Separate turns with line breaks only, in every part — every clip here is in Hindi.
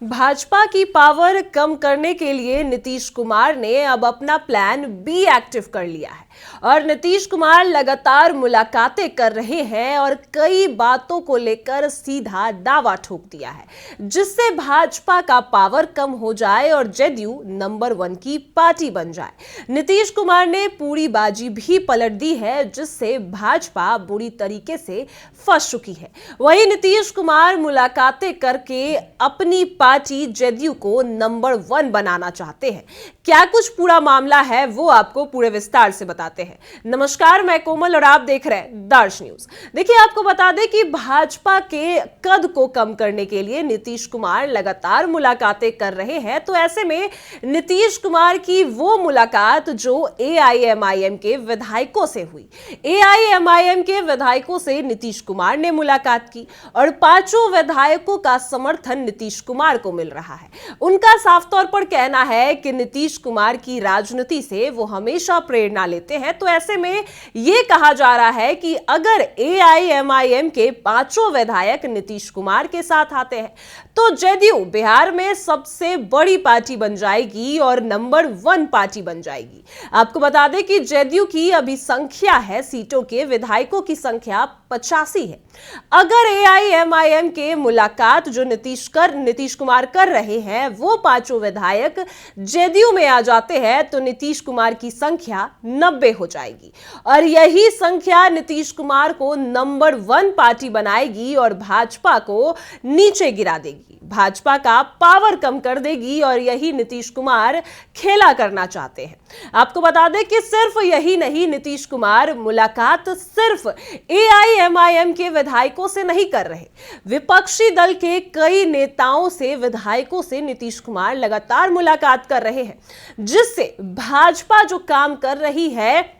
भाजपा की पावर कम करने के लिए नीतीश कुमार ने अब अपना प्लान बी एक्टिव कर लिया है और नीतीश कुमार लगातार मुलाकातें कर रहे हैं और कई बातों को लेकर सीधा दावा ठोक दिया है जिससे भाजपा का पावर कम हो जाए और जेडीयू नंबर 1 की पार्टी बन जाए। नीतीश कुमार ने पूरी बाजी भी पलट दी है जिससे भाजपा बुरी तरीके से फंस चुकी है। वहीं नीतीश कुमार मुलाकातें करके अपनी पार्टी जेडीयू को नंबर 1 बनाना चाहते हैं। क्या कुछ पूरा मामला है वो आपको पूरे विस्तार से बताते हैं। नमस्कार, मैं कोमल और आप देख रहे हैं दर्श न्यूज। देखिए, आपको बता दें कि भाजपा के कद को कम करने के लिए नीतीश कुमार लगातार मुलाकातें कर रहे हैं। तो ऐसे में नीतीश कुमार की वो मुलाकात जो एआईएमआईएम के विधायकों से हुई, एआईएमआईएम के विधायकों से नीतीश कुमार ने मुलाकात की और 5 विधायकों का समर्थन नीतीश कुमार को मिल रहा है। उनका साफ तौर पर कहना है कि नीतीश कुमार की राजनीति से वो हमेशा प्रेरणा लेते हैं। तो ऐसे में यह कहा जा रहा है कि अगर एआईएमआईएम के 5 विधायक नीतीश कुमार के साथ आते हैं तो जेडीयू बिहार में सबसे बड़ी पार्टी बन जाएगी और नंबर 1 पार्टी बन जाएगी। आपको बता दें कि जेडीयू की अभी संख्या है, सीटों के विधायकों की संख्या 85 है। अगर एआईएमआईएम के मुलाकात जो नीतीश कुमार कर रहे हैं वो 5 विधायक जेडीयू में आ जाते हैं तो नीतीश कुमार की संख्या 90 हो जाएगी और यही संख्या नीतीश कुमार को नंबर 1 पार्टी बनाएगी और भाजपा को नीचे गिरा देगी, भाजपा का पावर कम कर देगी और यही नीतीश कुमार खेला करना चाहते हैं। आपको बता दें कि सिर्फ यही नहीं, नीतीश कुमार मुलाकात सिर्फ एआईएमआईएम के विधायकों से नहीं कर रहे, विपक्षी दल के कई नेताओं से, विधायकों से नीतीश कुमार लगातार मुलाकात कर रहे हैं जिससे भाजपा जो काम कर रही है,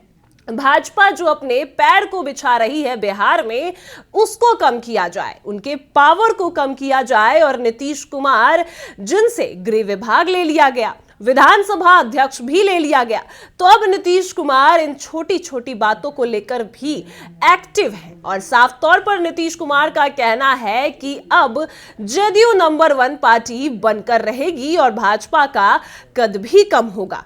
भाजपा जो अपने पैर को बिछा रही है बिहार में, उसको कम किया जाए, उनके पावर को कम किया जाए। और नीतीश कुमार जिनसे गृह विभाग ले लिया गया, विधानसभा अध्यक्ष भी ले लिया गया, तो अब नीतीश कुमार इन छोटी छोटी बातों को लेकर भी एक्टिव है और साफ तौर पर नीतीश कुमार का कहना है कि अब जेडीयू नंबर 1 पार्टी बनकर रहेगी और भाजपा का कद भी कम होगा।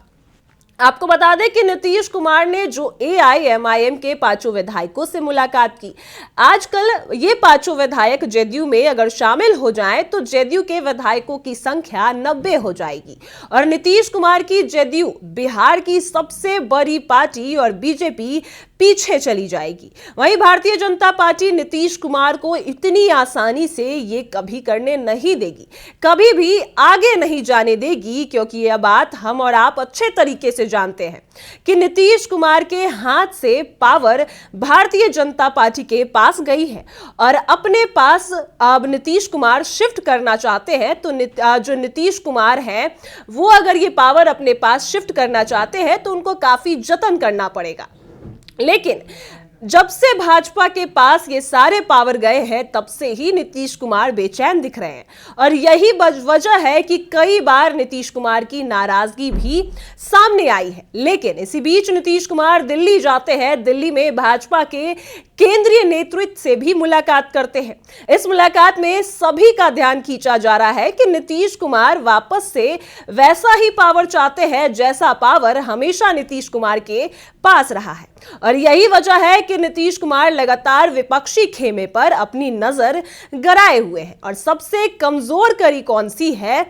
आपको बता दें कि नीतीश कुमार ने जो एआईएमआईएम के 5 विधायकों से मुलाकात की, आजकल ये 5 विधायक जेडीयू में अगर शामिल हो जाएं तो जेडीयू के विधायकों की संख्या 90 हो जाएगी और नीतीश कुमार की जेडीयू बिहार की सबसे बड़ी पार्टी और बीजेपी पीछे चली जाएगी। वहीं भारतीय जनता पार्टी नीतीश कुमार को इतनी आसानी से ये कभी करने नहीं देगी, कभी भी आगे नहीं जाने देगी, क्योंकि यह बात हम और आप अच्छे तरीके से जानते हैं कि नीतीश कुमार के हाथ से पावर भारतीय जनता पार्टी के पास गई है और अपने पास अब नीतीश कुमार शिफ्ट करना चाहते हैं। तो जो नीतीश कुमार हैं वो अगर ये पावर अपने पास शिफ्ट करना चाहते हैं तो उनको काफी जतन करना पड़ेगा। लेकिन जब से भाजपा के पास ये सारे पावर गए हैं तब से ही नीतीश कुमार बेचैन दिख रहे हैं और यही वजह है कि कई बार नीतीश कुमार की नाराजगी भी सामने आई है। लेकिन इसी बीच नीतीश कुमार दिल्ली जाते हैं, दिल्ली में भाजपा के केंद्रीय नेतृत्व से भी मुलाकात करते हैं। इस मुलाकात में सभी का ध्यान खींचा जा रहा है कि नीतीश कुमार वापस से वैसा ही पावर चाहते हैं जैसा पावर हमेशा नीतीश कुमार के पास रहा है और यही वजह है कि नीतीश कुमार लगातार विपक्षी खेमे पर अपनी नजर गड़ाए हुए हैं और सबसे कमजोर कड़ी कौन सी है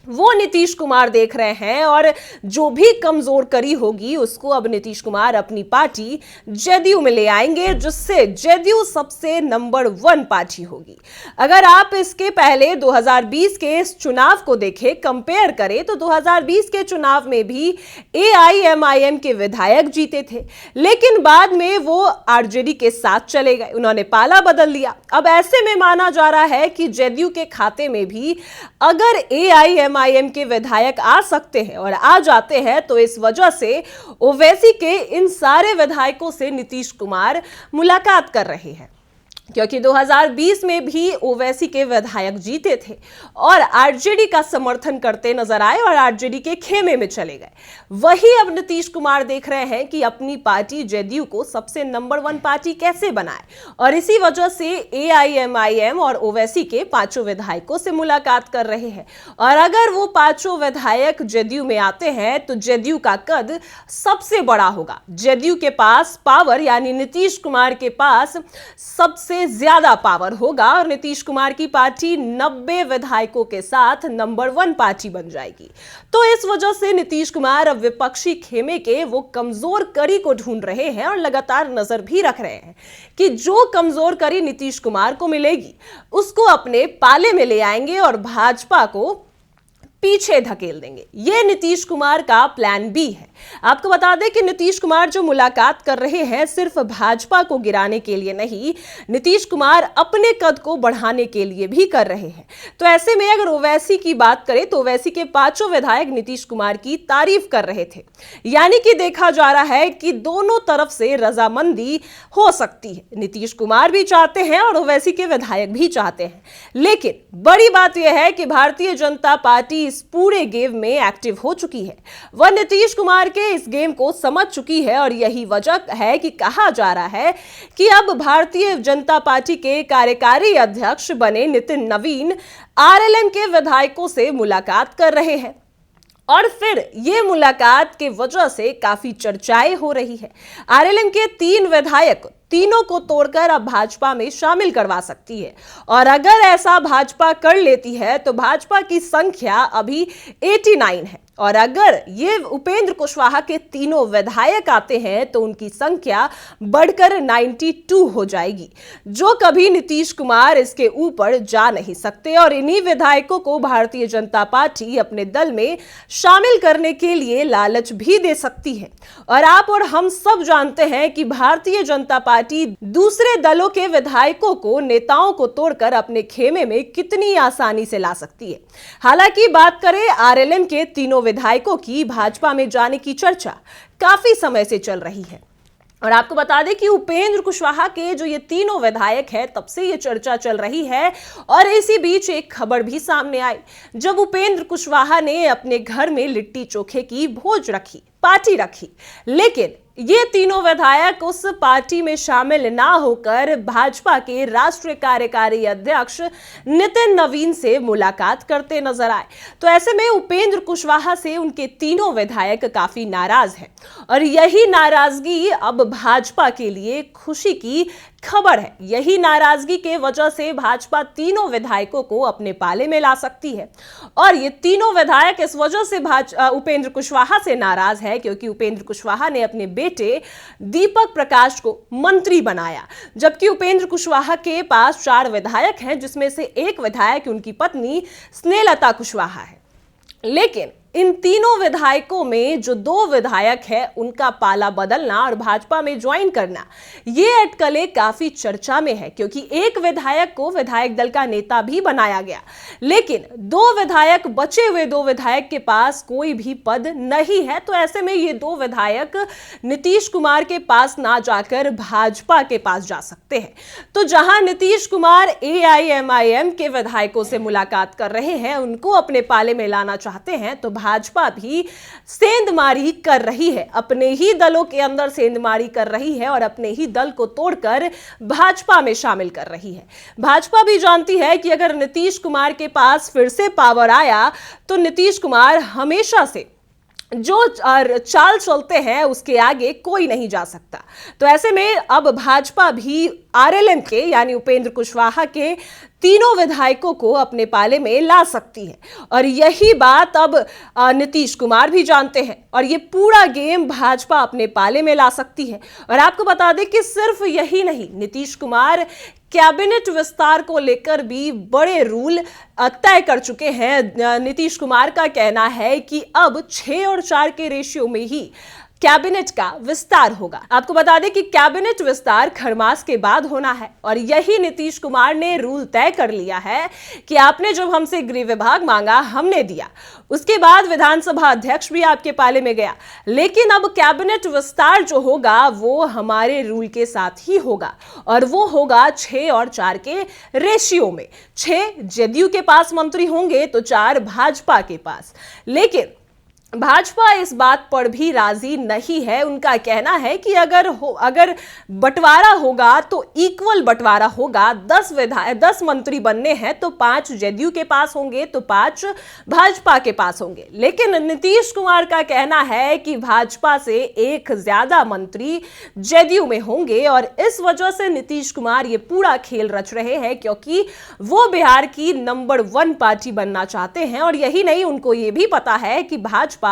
वो नीतीश कुमार देख रहे हैं और जो भी कमजोर कड़ी होगी उसको अब नीतीश कुमार अपनी पार्टी जेडीयू में ले आएंगे जिससे जेडीयू सबसे नंबर 1 पार्टी होगी। अगर आप इसके पहले 2020 के इस चुनाव को देखें, कंपेयर करें तो 2020 के चुनाव में भी एआईएमआईएम के विधायक जीते थे, लेकिन बाद में वो आरजेडी के साथ चले गए, उन्होंने पाला बदल लिया। अब ऐसे में माना जा रहा है कि जेडीयू के खाते में भी अगर एआईएमआईएम के विधायक आ सकते हैं और आ जाते हैं तो इस वजह से ओवैसी के इन सारे विधायकों से नीतीश कुमार मुलाकात कर रहे हैं। क्योंकि 2020 में भी ओवैसी के विधायक जीते थे और आरजेडी का समर्थन करते नजर आए और आरजेडी के खेमे में चले गए। वही अब नीतीश कुमार देख रहे हैं कि अपनी पार्टी जेडीयू को सबसे नंबर 1 पार्टी कैसे बनाए और इसी वजह से एआईएमआईएम और ओवैसी के 5 विधायकों से मुलाकात कर रहे हैं। और अगर वो 5 विधायक जेडीयू में आते हैं तो जेडीयू का कद सबसे बड़ा होगा। जेडीयू के पास पावर यानी नीतीश कुमार के पास सबसे ज्यादा पावर होगा और नीतीश कुमार की पार्टी 90 विधायकों के साथ नंबर 1 पार्टी बन जाएगी। तो इस वजह से नीतीश कुमार अब विपक्षी खेमे के वो कमजोर कड़ी को ढूंढ रहे हैं और लगातार नजर भी रख रहे हैं कि जो कमजोर कड़ी नीतीश कुमार को मिलेगी उसको अपने पाले में ले आएंगे और भाजपा को पीछे धकेल देंगे। यह नीतीश कुमार का प्लान बी है। आपको बता दें कि नीतीश कुमार जो मुलाकात कर रहे हैं सिर्फ भाजपा को गिराने के लिए नहीं, नीतीश कुमार अपने कद को बढ़ाने के लिए भी कर रहे हैं। तो ऐसे में अगर ओवैसी की बात करें तो ओवैसी के 5 विधायक नीतीश कुमार की तारीफ कर रहे थे, यानी कि देखा जा रहा है कि दोनों तरफ से रजामंदी हो सकती है। नीतीश कुमार भी चाहते हैं और ओवैसी के विधायक भी चाहते हैं, लेकिन बड़ी बात यह है कि भारतीय जनता पार्टी इस पूरे गेम में एक्टिव हो चुकी है। वह नीतीश कुमार के इस गेम को समझ चुकी है और यही वजह है कि कहा जा रहा है कि अब भारतीय जनता पार्टी के कार्यकारी अध्यक्ष बने नितिन नवीन आरएलएम के विधायकों से मुलाकात कर रहे हैं और फिर ये मुलाकात के वजह से काफी चर्चाएं हो रही है। आरएलएम के 3 विधायक तीनों को तोड़कर अब भाजपा में शामिल करवा सकती है और अगर ऐसा भाजपा कर लेती है तो भाजपा की संख्या अभी 89 है और अगर ये उपेंद्र कुशवाहा के तीनों विधायक आते हैं तो उनकी संख्या बढ़कर 92 हो जाएगी, जो कभी नीतीश कुमार इसके ऊपर जा नहीं सकते और इन्हीं विधायकों को भारतीय जनता पार्टी अपने दल में शामिल करने के लिए लालच भी दे सकती है। और आप और हम सब जानते हैं कि भारतीय जनता पार्टी दूसरे दलों के विधायकों को, नेताओं को तोड़कर अपने खेमे में कितनी आसानी से ला सकती है। हालांकि बात करें आरएलएम के तीनों विधायकों की, भाजपा में जाने की चर्चा काफी समय से चल रही है और आपको बता दें कि उपेंद्र कुशवाहा के जो ये तीनों विधायक हैं तब से ये चर्चा चल रही है। और इसी बीच एक खबर भी सामने आई जब उपेंद्र कुशवाहा ने अपने घर में लिट्टी चोखे की भोज रखी, पार्टी रखी, लेकिन ये तीनों विधायक उस पार्टी में शामिल ना होकर भाजपा के राष्ट्रीय कार्यकारी अध्यक्ष नितिन नवीन से मुलाकात करते नजर आए। तो ऐसे में उपेंद्र कुशवाहा से उनके तीनों विधायक काफी नाराज हैं और यही नाराजगी अब भाजपा के लिए खुशी की खबर है। यही नाराजगी के वजह से भाजपा तीनों विधायकों को अपने पाले में ला सकती है और ये तीनों विधायक इस वजह से उपेंद्र कुशवाहा से नाराज है क्योंकि उपेंद्र कुशवाहा ने अपने बेटे दीपक प्रकाश को मंत्री बनाया, जबकि उपेंद्र कुशवाहा के पास 4 विधायक हैं जिसमें से एक विधायक उनकी पत्नी स्नेहलता कुशवाहा है। लेकिन इन तीनों विधायकों में जो 2 विधायक हैं उनका पाला बदलना और भाजपा में ज्वाइन करना, ये अटकलें काफी चर्चा में है क्योंकि एक विधायक को विधायक दल का नेता भी बनाया गया, लेकिन 2 विधायक, बचे हुए 2 विधायक के पास कोई भी पद नहीं है। तो ऐसे में ये 2 विधायक नीतीश कुमार के पास ना जाकर भाजपा के पास जा सकते हैं। तो जहां नीतीश कुमार एआईएमआईएम के विधायकों से मुलाकात कर रहे हैं, उनको अपने पाले में लाना चाहते हैं, तो भाजपा भी सेंधमारी कर रही है, अपने ही दलों के अंदर सेंधमारी कर रही है और अपने ही दल को तोड़कर भाजपा में शामिल कर रही है। भाजपा भी जानती है कि अगर नीतीश कुमार के पास फिर से पावर आया तो नीतीश कुमार हमेशा से जो चाल चलते हैं उसके आगे कोई नहीं जा सकता। तो ऐसे में अब भाजपा भी आरएलएम के यानी उपेंद्र कुशवाहा के तीनों विधायकों को अपने पाले में ला सकती है और यही बात अब नीतीश कुमार भी जानते हैं और ये पूरा गेम भाजपा अपने पाले में ला सकती है। और आपको बता दें कि सिर्फ यही नहीं, नीतीश कुमार कैबिनेट विस्तार को लेकर भी बड़े रूल तय कर चुके हैं। नीतीश कुमार का कहना है कि अब 6 और 4 के रेशियो में ही कैबिनेट का विस्तार होगा। आपको बता दें कि कैबिनेट विस्तार खरमास के बाद होना है और यही नीतीश कुमार ने रूल तय कर लिया है कि आपने जब हमसे गृह विभाग मांगा हमने दिया, उसके बाद विधानसभा अध्यक्ष भी आपके पाले में गया, लेकिन अब कैबिनेट विस्तार जो होगा वो हमारे रूल के साथ ही होगा और वो होगा 6 और 4 के रेशियो में। 6 जदयू के पास मंत्री होंगे तो 4 भाजपा के पास। लेकिन भाजपा इस बात पर भी राजी नहीं है। उनका कहना है कि अगर बंटवारा होगा तो इक्वल बंटवारा होगा। 10 मंत्री बनने हैं तो 5 जदयू के पास होंगे तो 5 भाजपा के पास होंगे। लेकिन नीतीश कुमार का कहना है कि भाजपा से 1 ज्यादा मंत्री जदयू में होंगे और इस वजह से नीतीश कुमार ये पूरा खेल रच रहे हैं, क्योंकि वो बिहार की नंबर 1 पार्टी बनना चाहते हैं। और यही नहीं, उनको ये भी पता है कि भाजपा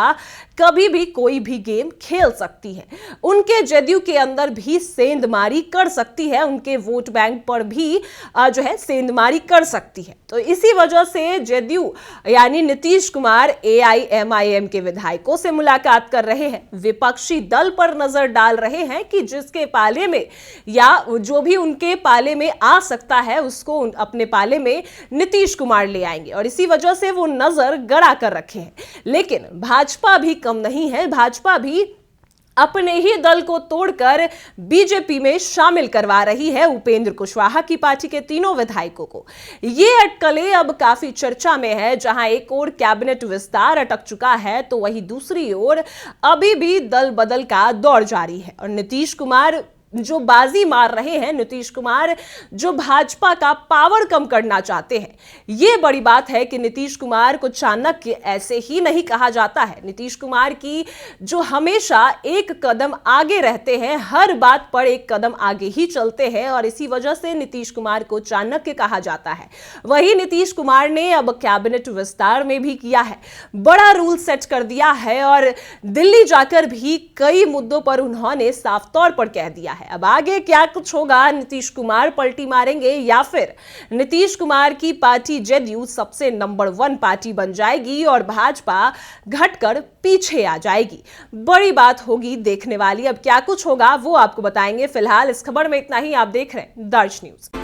कभी भी कोई भी गेम खेल सकती है, उनके जदयू के अंदर भी सेंधमारी कर सकती है, उनके वोट बैंक पर भी जो है सेंधमारी कर सकती है। तो इसी वजह से जदयू यानी नीतीश कुमार AIMIM के विधायकों से मुलाकात कर रहे हैं, विपक्षी दल पर नजर डाल रहे हैं कि जिसके पाले में या जो भी उनके पाले में आ सकता है उसको अपने पाले में नीतीश कुमार ले आएंगे और इसी वजह से वो नजर गड़ा कर रखे हैं। लेकिन भाजपा भी कम नहीं है, भाजपा भी अपने ही दल को तोड़कर बीजेपी में शामिल करवा रही है उपेंद्र कुशवाहा की पार्टी के 3 विधायकों को। ये अटकलें अब काफी चर्चा में है। जहां एक ओर कैबिनेट विस्तार अटक चुका है तो वहीं दूसरी ओर अभी भी दल बदल का दौर जारी है और नीतीश कुमार जो बाजी मार रहे हैं, नीतीश कुमार जो भाजपा का पावर कम करना चाहते हैं। यह बड़ी बात है कि नीतीश कुमार को चाणक्य ऐसे ही नहीं कहा जाता है। नीतीश कुमार की जो हमेशा एक कदम आगे रहते हैं, हर बात पर एक कदम आगे ही चलते हैं और इसी वजह से नीतीश कुमार को चाणक्य कहा जाता है। वही नीतीश कुमार ने अब कैबिनेट विस्तार में भी किया है, बड़ा रूल सेट कर दिया है और दिल्ली जाकर भी कई मुद्दों पर उन्होंने साफ तौर पर कह दिया है। अब आगे क्या कुछ होगा, नीतीश कुमार पलटी मारेंगे या फिर नीतीश कुमार की पार्टी जदयू सबसे नंबर 1 पार्टी बन जाएगी और भाजपा घटकर पीछे आ जाएगी? बड़ी बात होगी, देखने वाली। अब क्या कुछ होगा वो आपको बताएंगे। फिलहाल इस खबर में इतना ही। आप देख रहे हैं दर्श न्यूज।